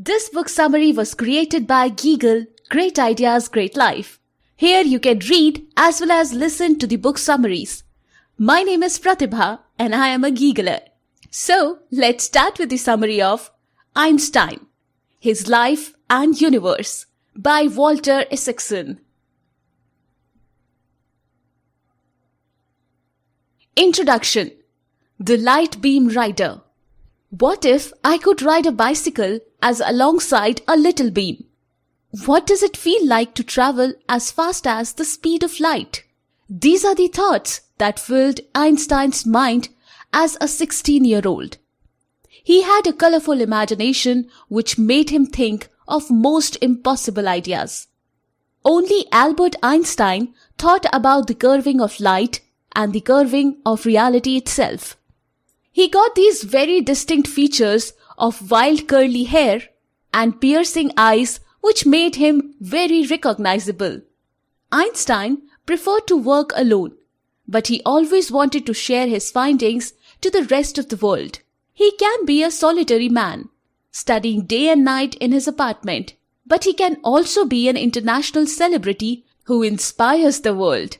This book summary was created by Geagle, Great Ideas, Great Life. Here you can read as well as listen to the book summaries. My name is Pratibha and I am a Geagler. So let's start with the summary of Einstein, His Life and Universe by Walter Isaacson. Introduction. The Light Beam Rider. What if I could ride a bicycle as alongside a little beam? What does it feel like to travel as fast as the speed of light? These are the thoughts that filled Einstein's mind as a 16-year-old. He had a colorful imagination which made him think of most impossible ideas. Only Albert Einstein thought about the curving of light and the curving of reality itself. He got these very distinct features of wild curly hair and piercing eyes which made him very recognizable. Einstein preferred to work alone, but he always wanted to share his findings to the rest of the world. He can be a solitary man, studying day and night in his apartment, but he can also be an international celebrity who inspires the world.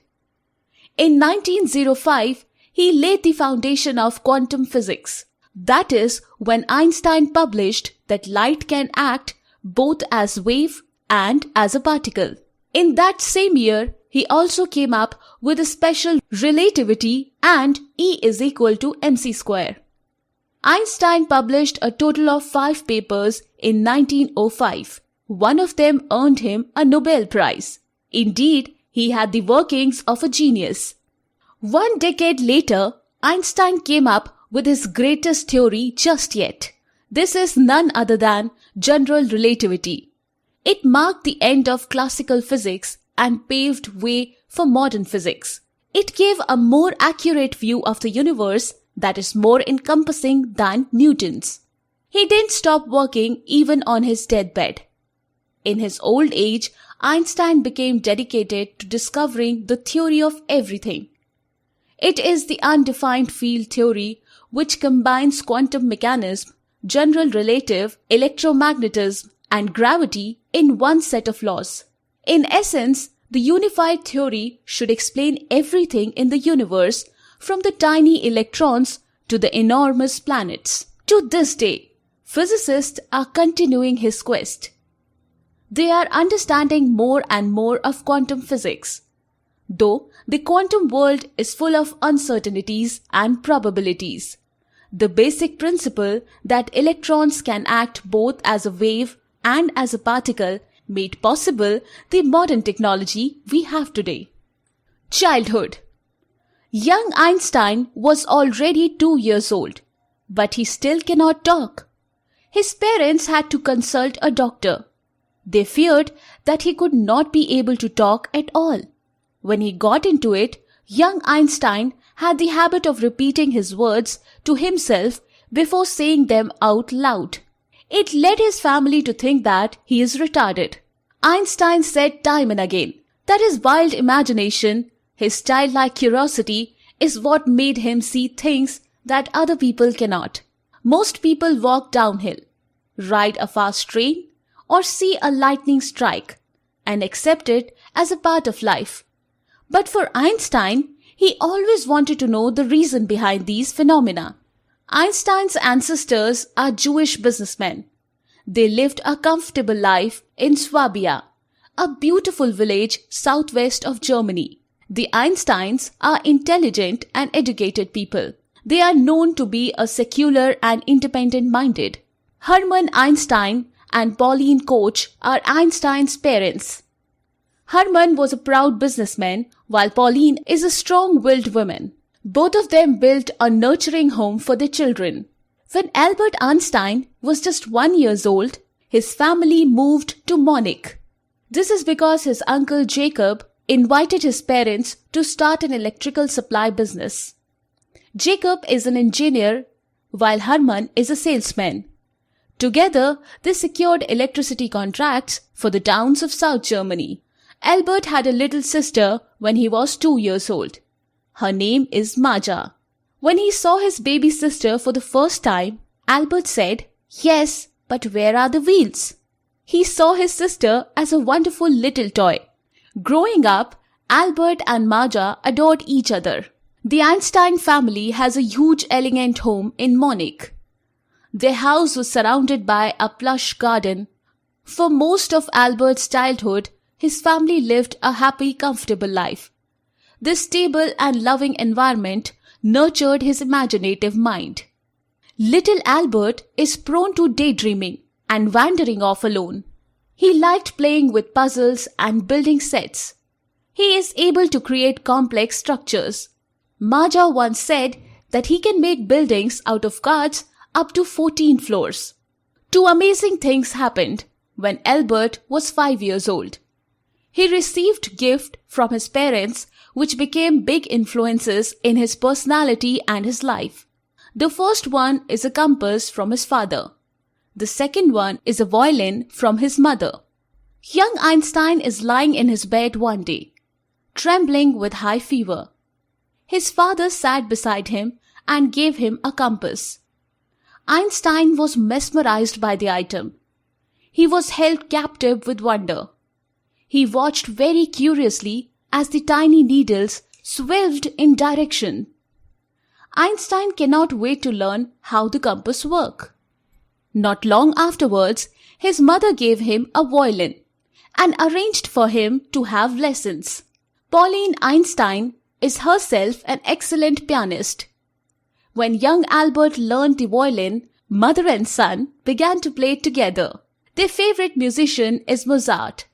In 1905, he laid the foundation of quantum physics. That is when Einstein published that light can act both as wave and as a particle. In that same year, he also came up with a special relativity and E is equal to mc square. Einstein published a total of 5 papers in 1905. One of them earned him a Nobel Prize. Indeed, he had the workings of a genius. 1 decade later, Einstein came up with his greatest theory just yet. This is none other than general relativity. It marked the end of classical physics and paved way for modern physics. It gave a more accurate view of the universe that is more encompassing than Newton's. He didn't stop working even on his deathbed. In his old age, Einstein became dedicated to discovering the theory of everything. It is the undefined field theory which combines quantum mechanism, general relative, electromagnetism, and gravity in one set of laws. In essence, the unified theory should explain everything in the universe from the tiny electrons to the enormous planets. To this day, physicists are continuing his quest. They are understanding more and more of quantum physics. Though the quantum world is full of uncertainties and probabilities. The basic principle that electrons can act both as a wave and as a particle made possible the modern technology we have today. Childhood. Young Einstein was already 2 years old, but he still cannot talk. His parents had to consult a doctor. They feared that he could not be able to talk at all. When he got into it, young Einstein had the habit of repeating his words to himself before saying them out loud. It led his family to think that he is retarded. Einstein said time and again that his wild imagination, his childlike curiosity, is what made him see things that other people cannot. Most people walk downhill, ride a fast train, or see a lightning strike and accept it as a part of life. But for Einstein, he always wanted to know the reason behind these phenomena. Einstein's ancestors are Jewish businessmen. They lived a comfortable life in Swabia, a beautiful village southwest of Germany. The Einsteins are intelligent and educated people. They are known to be a secular and independent-minded. Hermann Einstein and Pauline Koch are Einstein's parents. Hermann was a proud businessman, while Pauline is a strong-willed woman. Both of them built a nurturing home for their children. When Albert Einstein was just 1 year old, his family moved to Munich. This is because his uncle Jacob invited his parents to start an electrical supply business. Jacob is an engineer, while Hermann is a salesman. Together, they secured electricity contracts for the towns of South Germany. Albert had a little sister when he was 2 years old. Her name is Maja. When he saw his baby sister for the first time, Albert said, "Yes, But where are the wheels? He saw his sister as a wonderful little toy. Growing up, Albert and Marja adored each other. The Einstein family has a huge, elegant home in Munich. Their house was surrounded by a plush garden. For most of Albert's childhood, his family lived a happy, comfortable life. This stable and loving environment nurtured his imaginative mind. Little Albert is prone to daydreaming and wandering off alone. He liked playing with puzzles and building sets. He is able to create complex structures. Marja once said that he can make buildings out of cards up to 14 floors. Two amazing things happened when Albert was 5 years old. He received gifts from his parents which became big influences in his personality and his life. The first one is a compass from his father. The second one is a violin from his mother. Young Einstein is lying in his bed one day, trembling with high fever. His father sat beside him and gave him a compass. Einstein was mesmerized by the item. He was held captive with wonder. He watched very curiously as the tiny needles swerved in direction. Einstein cannot wait to learn how the compass works. Not long afterwards, his mother gave him a violin and arranged for him to have lessons. Pauline Einstein is herself an excellent pianist. When young Albert learned the violin, mother and son began to play together. Their favorite musician is Mozart.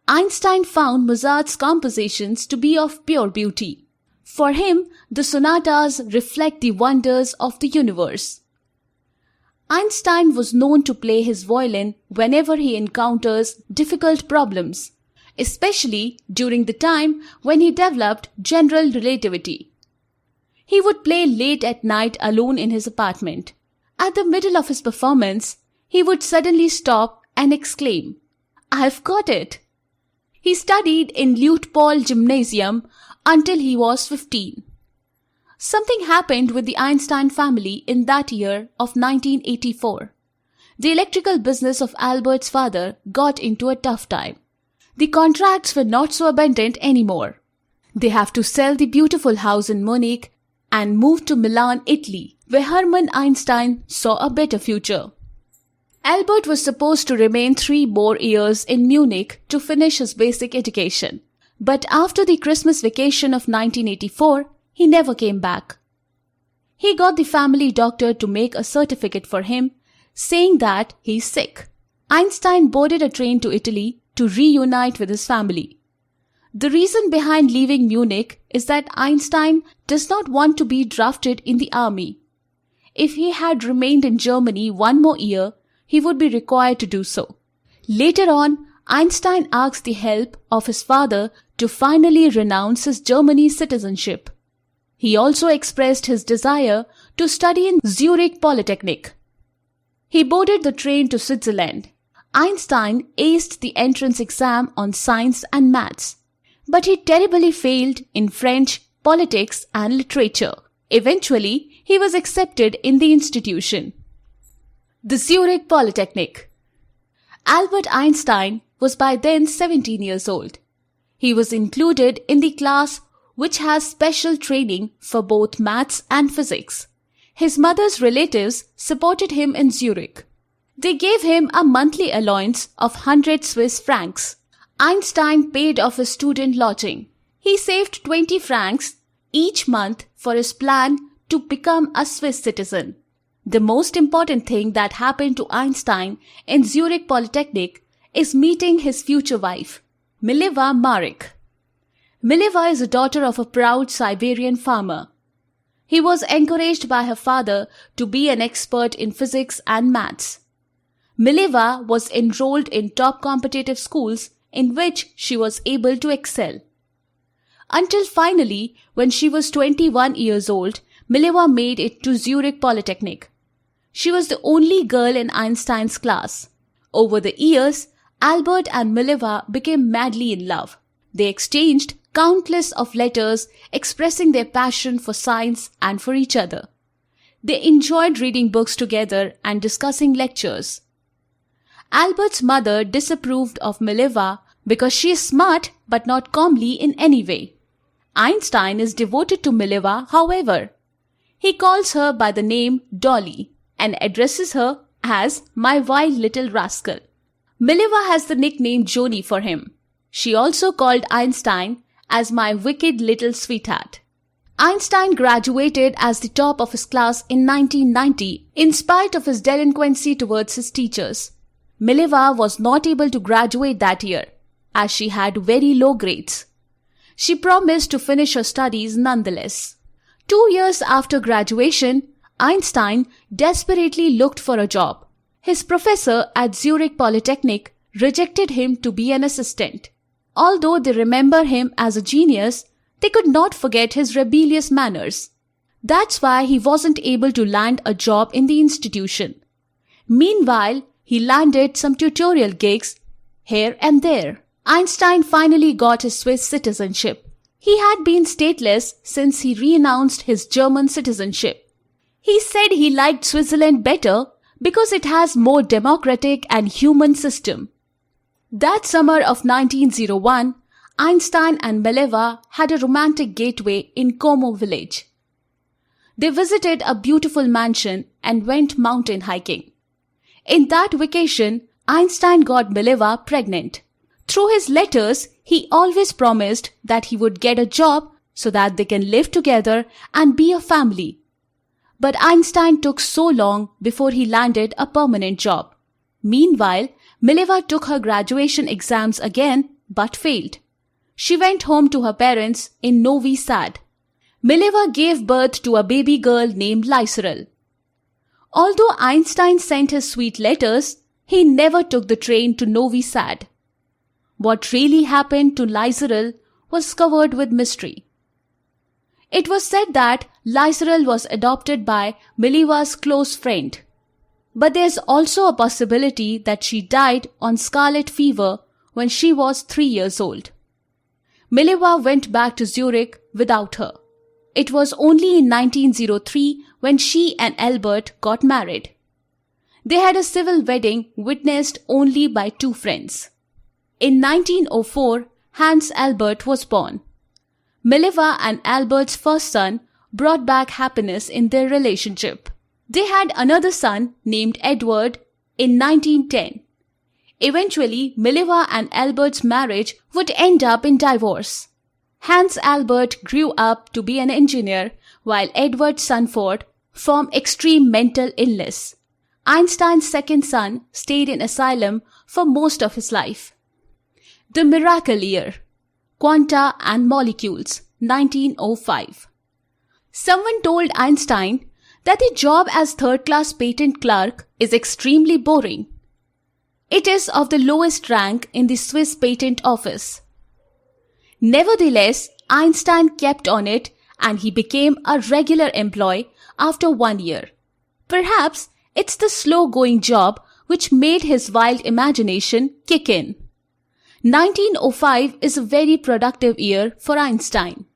Einstein found Mozart's compositions to be of pure beauty. For him, the sonatas reflect the wonders of the universe. Einstein was known to play his violin whenever he encounters difficult problems, especially during the time when he developed general relativity. He would play late at night alone in his apartment. At the middle of his performance, he would suddenly stop and exclaim, "I've got it!" He studied in Luitpold Gymnasium until he was 15. Something happened with the Einstein family in that year of 1984. The electrical business of Albert's father got into a tough time. The contracts were not so abundant anymore. They have to sell the beautiful house in Munich and move to Milan, Italy, where Hermann Einstein saw a better future. Albert was supposed to remain 3 more years in Munich to finish his basic education. But after the Christmas vacation of 1984, he never came back. He got the family doctor to make a certificate for him, saying that he's sick. Einstein boarded a train to Italy to reunite with his family. The reason behind leaving Munich is that Einstein does not want to be drafted in the army. If he had remained in Germany 1 more year, he would be required to do so. Later on, Einstein asked the help of his father to finally renounce his Germany citizenship. He also expressed his desire to study in Zurich Polytechnic. He boarded the train to Switzerland. Einstein aced the entrance exam on science and maths, but he terribly failed in French, politics, and literature. Eventually, he was accepted in the institution. The Zurich Polytechnic. Albert Einstein was by then 17 years old. He was included in the class which has special training for both maths and physics. His mother's relatives supported him in Zurich. They gave him a monthly allowance of 100 Swiss francs. Einstein paid off his student lodging. He saved 20 francs each month for his plan to become a Swiss citizen. The most important thing that happened to Einstein in Zurich Polytechnic is meeting his future wife, Mileva Marek. Mileva is a daughter of a proud Siberian farmer. He was encouraged by her father to be an expert in physics and maths. Mileva was enrolled in top competitive schools in which she was able to excel. Until finally, when she was 21 years old, Mileva made it to Zurich Polytechnic. She was the only girl in Einstein's class. Over the years, Albert and Mileva became madly in love. They exchanged countless of letters expressing their passion for science and for each other. They enjoyed reading books together and discussing lectures. Albert's mother disapproved of Mileva because she is smart but not comely in any way. Einstein is devoted to Mileva, however. He calls her by the name Dolly and addresses her as my wild little rascal. Mileva has the nickname Joni for him. She also called Einstein as my wicked little sweetheart. Einstein graduated as the top of his class in 1990 in spite of his delinquency towards his teachers. Mileva was not able to graduate that year as she had very low grades. She promised to finish her studies nonetheless. 2 years after graduation, Einstein desperately looked for a job. His professor at Zurich Polytechnic rejected him to be an assistant. Although they remember him as a genius, they could not forget his rebellious manners. That's why he wasn't able to land a job in the institution. Meanwhile, he landed some tutorial gigs here and there. Einstein finally got his Swiss citizenship. He had been stateless since he renounced his German citizenship. He said he liked Switzerland better because it has more democratic and human system. That summer of 1901, Einstein and Mileva had a romantic getaway in Como village. They visited a beautiful mansion and went mountain hiking. In that vacation, Einstein got Mileva pregnant. Through his letters, he always promised that he would get a job so that they can live together and be a family. But Einstein took so long before he landed a permanent job. Meanwhile, Mileva took her graduation exams again but failed. She went home to her parents in Novi Sad. Mileva gave birth to a baby girl named Lyserl. Although Einstein sent his sweet letters, he never took the train to Novi Sad. What really happened to Lyserl was covered with mystery. It was said that Lyserl was adopted by Mileva's close friend. But there's also a possibility that she died on scarlet fever when she was 3 years old. Mileva went back to Zurich without her. It was only in 1903 when she and Albert got married. They had a civil wedding witnessed only by 2 friends. In 1904, Hans Albert was born. Mileva and Albert's first son brought back happiness in their relationship. They had another son named Edward in 1910. Eventually, Mileva and Albert's marriage would end up in divorce. Hans Albert grew up to be an engineer while Edward Sanford formed extreme mental illness. Einstein's second son stayed in asylum for most of his life. The Miracle Year, Quanta and Molecules, 1905. Someone told Einstein that the job as third-class patent clerk is extremely boring. It is of the lowest rank in the Swiss patent office. Nevertheless, Einstein kept on it and he became a regular employee after 1 year. Perhaps it's the slow-going job which made his wild imagination kick in. 1905 is a very productive year for Einstein.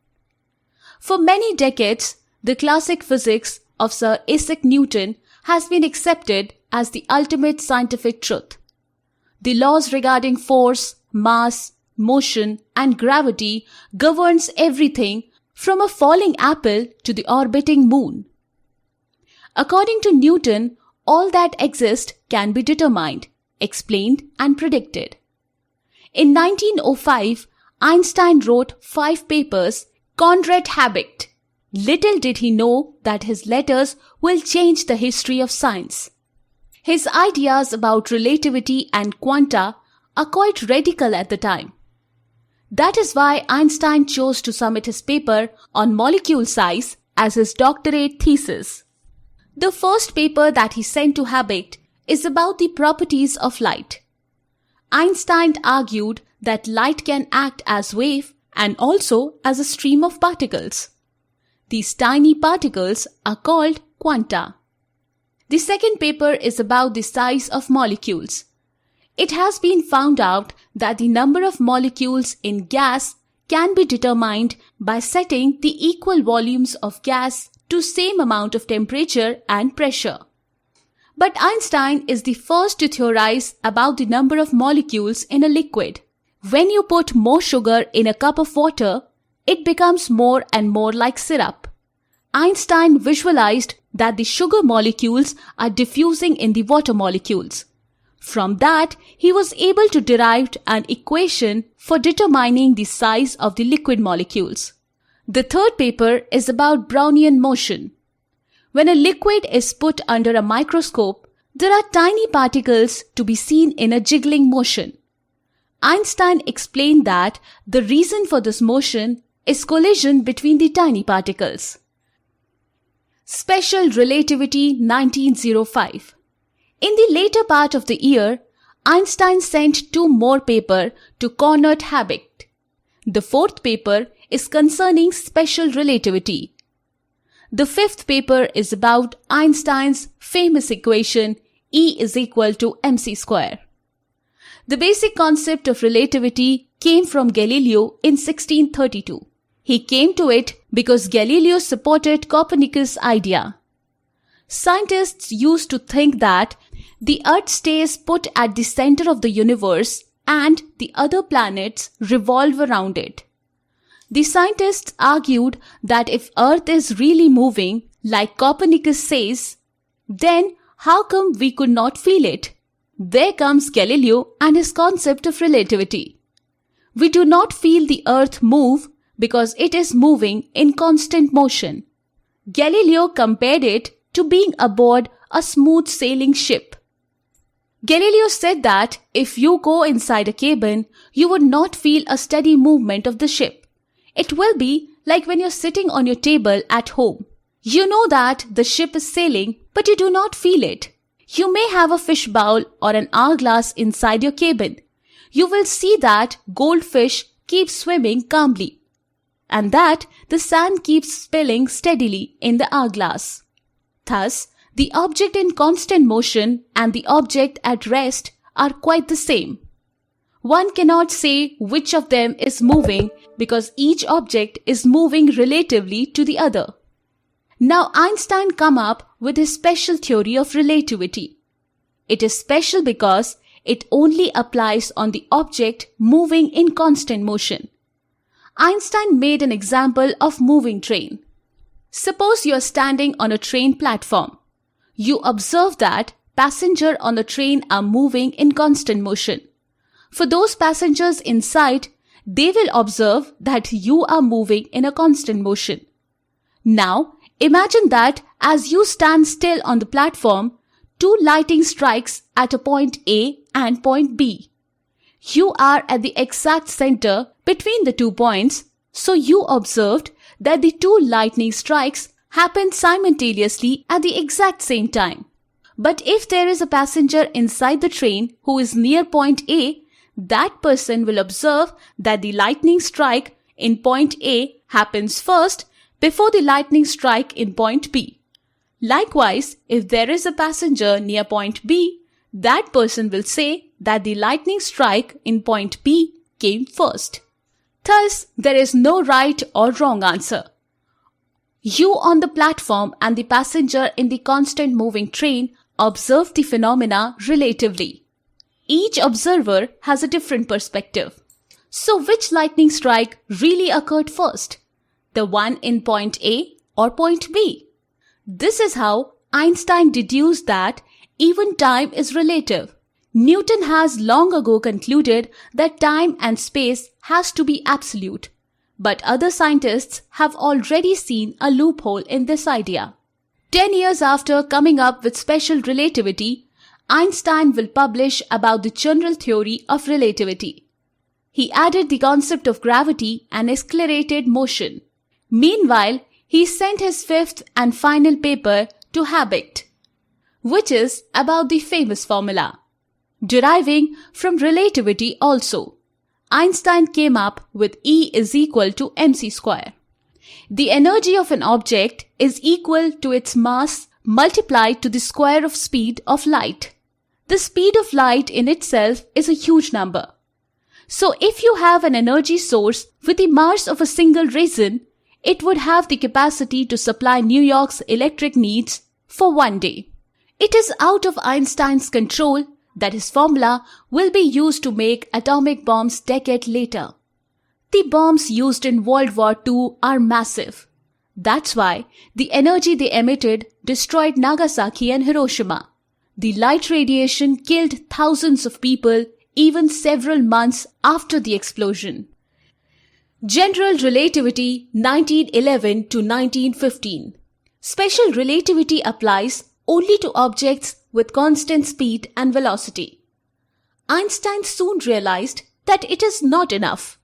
For many decades, the classic physics of Sir Isaac Newton has been accepted as the ultimate scientific truth. The laws regarding force, mass, motion, and gravity governs everything from a falling apple to the orbiting moon. According to Newton, all that exists can be determined, explained, and predicted. In 1905, Einstein wrote 5 papers, Konrad Habicht. Little did he know that his letters will change the history of science. His ideas about relativity and quanta are quite radical at the time. That is why Einstein chose to submit his paper on molecule size as his doctorate thesis. The first paper that he sent to Habicht is about the properties of light. Einstein argued that light can act as wave and also as a stream of particles. These tiny particles are called quanta. The second paper is about the size of molecules. It has been found out that the number of molecules in gas can be determined by setting the equal volumes of gas to same amount of temperature and pressure. But Einstein is the first to theorize about the number of molecules in a liquid. When you put more sugar in a cup of water, it becomes more and more like syrup. Einstein visualized that the sugar molecules are diffusing in the water molecules. From that, he was able to derive an equation for determining the size of the liquid molecules. The third paper is about Brownian motion. When a liquid is put under a microscope, there are tiny particles to be seen in a jiggling motion. Einstein explained that the reason for this motion is collision between the tiny particles. Special Relativity 1905. In the later part of the year, Einstein sent 2 more papers to Konrad Habicht. The 4th paper is concerning special relativity. The 5th paper is about Einstein's famous equation E is equal to mc square. The basic concept of relativity came from Galileo in 1632. He came to it because Galileo supported Copernicus' idea. Scientists used to think that the Earth stays put at the center of the universe and the other planets revolve around it. The scientists argued that if Earth is really moving, like Copernicus says, then how come we could not feel it? There comes Galileo and his concept of relativity. We do not feel the Earth move because it is moving in constant motion. Galileo compared it to being aboard a smooth sailing ship. Galileo said that if you go inside a cabin, you would not feel a steady movement of the ship. It will be like when you're sitting on your table at home. You know that the ship is sailing, but you do not feel it. You may have a fish bowl or an hourglass inside your cabin. You will see that goldfish keep swimming calmly, and that the sand keeps spilling steadily in the hourglass. Thus, the object in constant motion and the object at rest are quite the same. One cannot say which of them is moving because each object is moving relatively to the other. Now Einstein come up with his special theory of relativity. It is special because it only applies on the object moving in constant motion. Einstein made an example of moving train. Suppose you are standing on a train platform. You observe that passengers on the train are moving in constant motion. For those passengers inside, they will observe that you are moving in a constant motion. Now, imagine that as you stand still on the platform, 2 lightning strikes at a point A and point B. You are at the exact center between the 2 points, so you observed that the 2 lightning strikes happened simultaneously at the exact same time. But if there is a passenger inside the train who is near point A, that person will observe that the lightning strike in point A happens first before the lightning strike in point B. Likewise, if there is a passenger near point B, that person will say that the lightning strike in point B came first. Thus, there is no right or wrong answer. You on the platform and the passenger in the constant moving train observe the phenomena relatively. Each observer has a different perspective. So which lightning strike really occurred first? The one in point A or point B? This is how Einstein deduced that even time is relative. Newton has long ago concluded that time and space has to be absolute, but other scientists have already seen a loophole in this idea. 10 years after coming up with special relativity, Einstein will publish about the general theory of relativity. He added the concept of gravity and accelerated motion. Meanwhile, he sent his 5th and final paper to Habicht, which is about the famous formula. Deriving from relativity also, Einstein came up with E is equal to mc square. The energy of an object is equal to its mass multiplied to the square of speed of light. The speed of light in itself is a huge number. So if you have an energy source with the mass of a single raisin, it would have the capacity to supply New York's electric needs for 1 day. It is out of Einstein's control that his formula will be used to make atomic bombs decade later. The bombs used in World War II are massive. That's why the energy they emitted destroyed Nagasaki and Hiroshima. The light radiation killed thousands of people even several months after the explosion. General Relativity 1911 to 1915. Special relativity applies only to objects with constant speed and velocity. Einstein soon realized that it is not enough.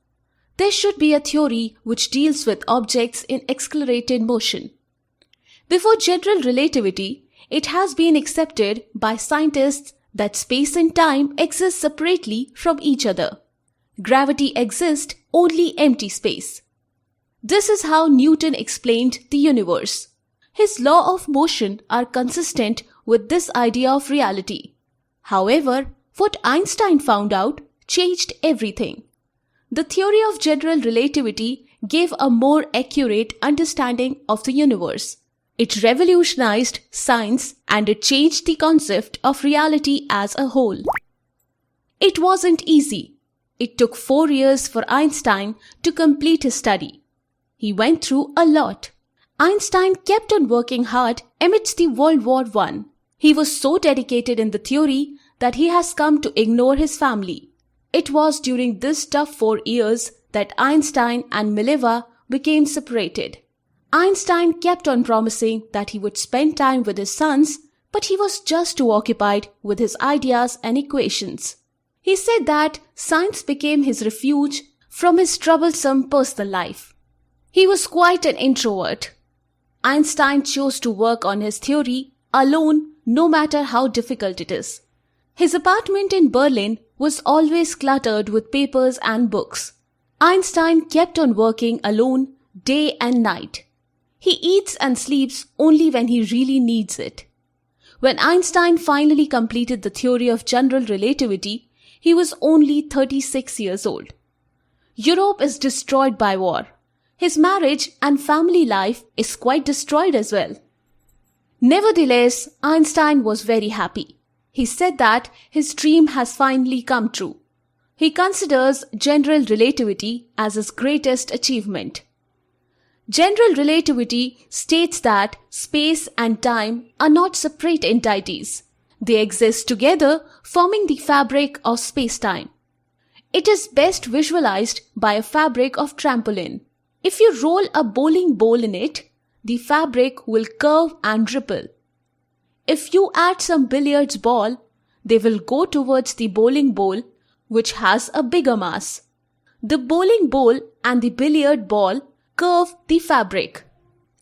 There should be a theory which deals with objects in accelerated motion. Before general relativity, it has been accepted by scientists that space and time exist separately from each other. Gravity exists only empty space. This is how Newton explained the universe. His law of motion are consistent with this idea of reality. However, what Einstein found out changed everything. The theory of general relativity gave a more accurate understanding of the universe. It revolutionized science and it changed the concept of reality as a whole. It wasn't easy. It took 4 years for Einstein to complete his study. He went through a lot. Einstein kept on working hard amidst the World War I. He was so dedicated in the theory that he has come to ignore his family. It was during this tough 4 years that Einstein and Mileva became separated. Einstein kept on promising that he would spend time with his sons, but he was just too occupied with his ideas and equations. He said that science became his refuge from his troublesome personal life. He was quite an introvert. Einstein chose to work on his theory alone, no matter how difficult it is. His apartment in Berlin was always cluttered with papers and books. Einstein kept on working alone day and night. He eats and sleeps only when he really needs it. When Einstein finally completed the theory of general relativity, he was only 36 years old. Europe is destroyed by war. His marriage and family life is quite destroyed as well. Nevertheless, Einstein was very happy. He said that his dream has finally come true. He considers general relativity as his greatest achievement. General relativity states that space and time are not separate entities. They exist together, forming the fabric of space-time. It is best visualized by a fabric of trampoline. If you roll a bowling ball in it, the fabric will curve and ripple. If you add some billiards ball, they will go towards the bowling ball, which has a bigger mass. The bowling ball and the billiard ball curve the fabric.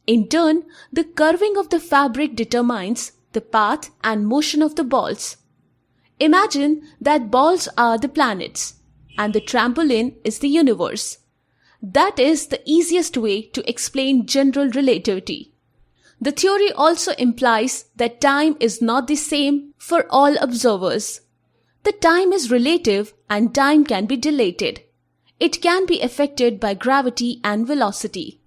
In turn, the curving of the fabric determines the path and motion of the balls. Imagine that balls are the planets and the trampoline is the universe. That is the easiest way to explain general relativity. The theory also implies that time is not the same for all observers. The time is relative and time can be dilated. It can be affected by gravity and velocity.